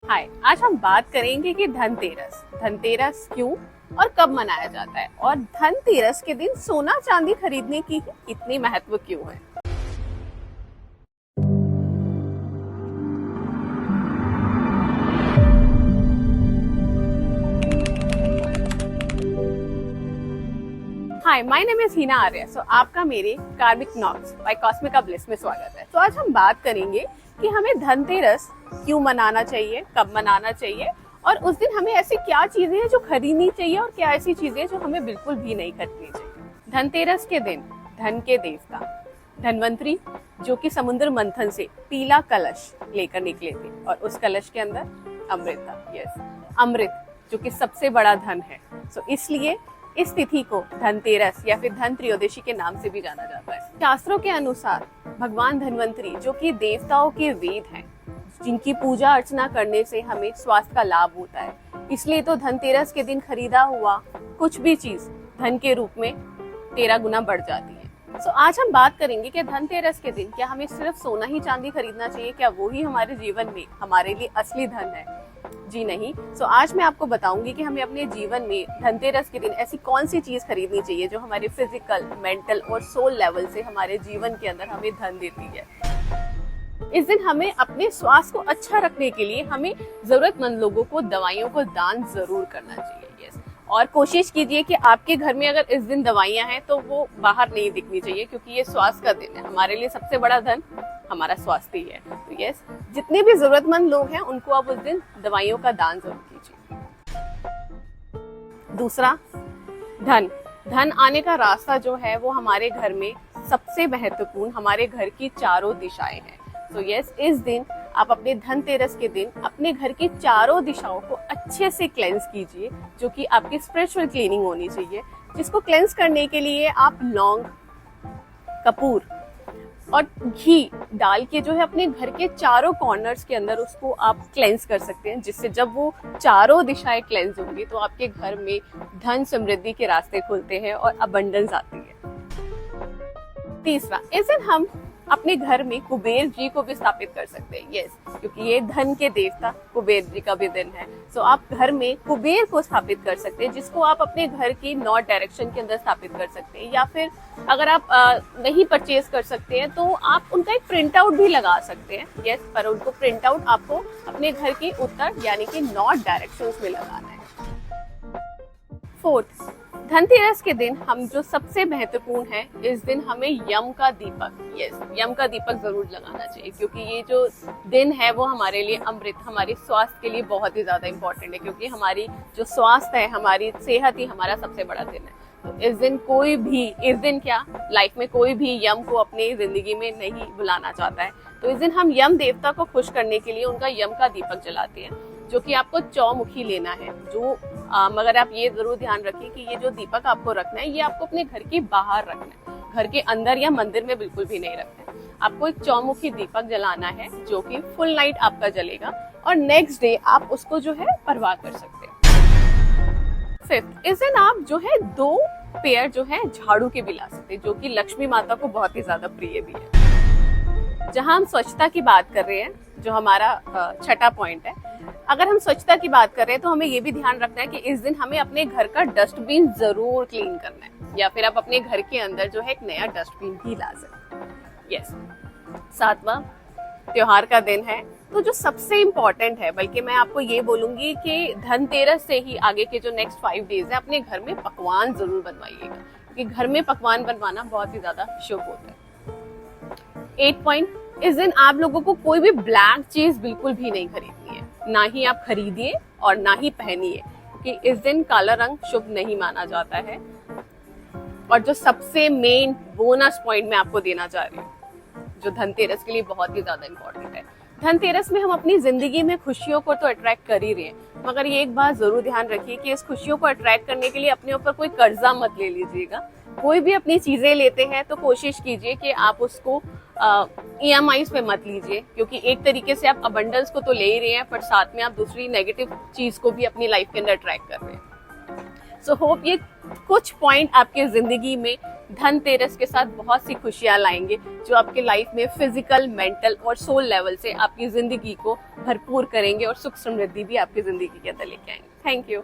हाय, आज हम बात करेंगे कि धनतेरस क्यों और कब मनाया जाता है और धनतेरस के दिन सोना चांदी खरीदने की इतनी महत्व क्यों है। हाय, माय नेम इज हीना आर्य। आपका मेरे कार्मिक नॉट्स बाय कॉस्मिका ब्लिस में स्वागत है। आज हम बात करेंगे कि हमें धनतेरस क्यों मनाना चाहिए, कब मनाना चाहिए और उस दिन हमें ऐसी क्या चीजें हैं जो खरीदनी चाहिए और क्या ऐसी चीजें जो हमें बिल्कुल भी नहीं खरीदनी चाहिए। धनतेरस के दिन धन के देवता धनवंतरी, जो कि समुद्र मंथन से पीला कलश लेकर निकले थे और उस कलश के अंदर अमृत था। यस, अमृत जो कि सबसे बड़ा धन है। इसलिए इस तिथि को धनतेरस या फिर धन त्रयोदशी के नाम से भी जाना जाता है। शास्त्रों के अनुसार भगवान धनवंतरी, जो कि देवताओं के वेद हैं, जिनकी पूजा अर्चना करने से हमें स्वास्थ्य का लाभ होता है, इसलिए तो धनतेरस के दिन खरीदा हुआ कुछ भी चीज धन के रूप में 13 गुना बढ़ जाती है। आज हम बात करेंगे कि धनतेरस के दिन क्या हमें सिर्फ सोना ही चांदी खरीदना चाहिए, क्या वो ही हमारे जीवन में हमारे लिए असली धन है? जी नहीं। आज मैं आपको बताऊंगी कि हमें अपने जीवन में धनतेरस के दिन ऐसी कौन सी चीज खरीदनी चाहिए जो हमारे फिजिकल, मेंटल और सोल लेवल से हमारे जीवन के अंदर हमें धन देती है। इस दिन हमें अपने स्वास्थ्य को अच्छा रखने के लिए हमें जरूरतमंद लोगों को दवाइयों को दान जरूर करना चाहिए। यस, और कोशिश कीजिए कि आपके घर में अगर इस दिन दवाइयां हैं तो वो बाहर नहीं दिखनी चाहिए, क्योंकि ये स्वास्थ्य का दिन है। हमारे लिए सबसे बड़ा धन हमारा स्वास्थ्य ही है। तो यस, जितने भी जरूरतमंद लोग हैं उनको आप उस दिन दवाइयों का दान जरूर कीजिए। दूसरा, धन आने का रास्ता जो है वो हमारे घर में सबसे महत्वपूर्ण हमारे घर की चारों दिशाएं हैं। इस दिन आप अपने धनतेरस के दिन अपने घर की चारों दिशाओं को अच्छे से क्लेंस कीजिए, जो कि आपकी स्पिरिचुअल क्लीनिंग होनी चाहिए। जिसको क्लेंस करने के लिए आप लौंग, कपूर और घी डाल के जो है अपने घर के चारों कॉर्नर्स के अंदर उसको आप क्लेंस कर सकते हैं, जिससे जब वो चारों दिशाएं क्लेंस होंगी तो आपके घर में धन समृद्धि के रास्ते खुलते हैं और अबंडेंस आती है। तीसरा, इस दिन हम अपने घर में कुबेर जी को भी स्थापित कर सकते हैं। यस, क्योंकि ये धन के देवता कुबेर जी का भी दिन है। आप घर में कुबेर को स्थापित कर सकते हैं, जिसको आप अपने घर की नॉर्थ डायरेक्शन के अंदर स्थापित कर सकते हैं, या फिर अगर आप नहीं परचेज कर सकते हैं तो आप उनका एक प्रिंट आउट भी लगा सकते हैं। यस, पर उनको प्रिंट आउट आपको अपने घर की उत्तर यानी कि नॉर्थ डायरेक्शन में लगाना है। फोर्थ, धनतेरस के दिन हम जो सबसे महत्वपूर्ण है, इस दिन हमें यम का दीपक जरूर लगाना चाहिए, क्योंकि ये जो दिन है वो हमारे लिए अमृत, हमारे स्वास्थ्य के लिए बहुत ही ज्यादा इम्पोर्टेंट है, क्योंकि हमारी जो स्वास्थ्य है, हमारी सेहत ही हमारा सबसे बड़ा दिन है। तो इस दिन लाइफ में कोई भी यम को अपनी जिंदगी में नहीं बुलाना चाहता है। तो इस दिन हम यम देवता को खुश करने के लिए उनका यम का दीपक जलाते हैं, जो कि आपको चौमुखी लेना है। मगर आप ये जरूर ध्यान रखिए कि ये जो दीपक आपको रखना है ये आपको अपने घर के बाहर रखना है, घर के अंदर या मंदिर में बिल्कुल भी नहीं रखना है। आपको एक चौमुखी दीपक जलाना है, जो कि फुल नाइट आपका जलेगा और नेक्स्ट डे आप उसको जो है परवाह कर सकते हैं। फिफ्थ, इस दिन आप जो है 2 पेयर जो है झाड़ू के भी ला सकते हैं, जो कि लक्ष्मी माता को बहुत ही ज्यादा प्रिय भी है। जहां हम स्वच्छता की बात कर रहे हैं, जो हमारा छठा पॉइंट है, अगर हम स्वच्छता की बात कर रहे हैं तो हमें ये भी ध्यान रखना है कि इस दिन हमें अपने घर का डस्टबिन जरूर क्लीन करना है, या फिर आप अपने घर के अंदर जो है एक नया डस्टबिन भी ला सकते हैं। यस, सातवां, त्योहार का दिन है, तो जो सबसे इम्पोर्टेंट है, बल्कि मैं आपको ये बोलूंगी कि धनतेरस से ही आगे के जो नेक्स्ट 5 डेज है, अपने घर में पकवान जरूर बनवाइएगा, क्योंकि घर में पकवान बनवाना बहुत ही ज्यादा शुभ होता है। 8 पॉइंट, इस दिन आप लोगों को कोई भी ब्लैक चीज बिल्कुल भी नहीं खरीदनी है, ना ही आप खरीदिए और ना ही पहनिए, क्योंकि इस दिन काला रंग शुभ नहीं माना जाता है। और जो सबसे मेन बोनस पॉइंट मैं आपको देना चाह रही हूँ, जो धनतेरस के लिए बहुत ही ज्यादा इम्पोर्टेंट है, धनतेरस में हम अपनी जिंदगी में खुशियों को तो अट्रैक्ट कर ही रहे हैं, मगर ये एक बात जरूर ध्यान रखिए कि इस खुशियों को अट्रैक्ट करने के लिए अपने ऊपर कोई कर्जा मत ले लीजिएगा। कोई भी अपनी चीजें लेते हैं तो कोशिश कीजिए कि आप उसको EMIs पे मत लीजिए, क्योंकि एक तरीके से आप अबंडेंस को तो ले ही रहे हैं, पर साथ में आप दूसरी नेगेटिव चीज को भी अपनी लाइफ के अंदर अट्रैक्ट कर रहे हैं। होप ये कुछ पॉइंट आपके जिंदगी में धनतेरस के साथ बहुत सी खुशियां लाएंगे जो आपके लाइफ में फिजिकल, मेंटल और सोल लेवल से आपकी जिंदगी को भरपूर करेंगे और सुख समृद्धि भी आपकी जिंदगी के अंदर लेके आएंगे। Thank you.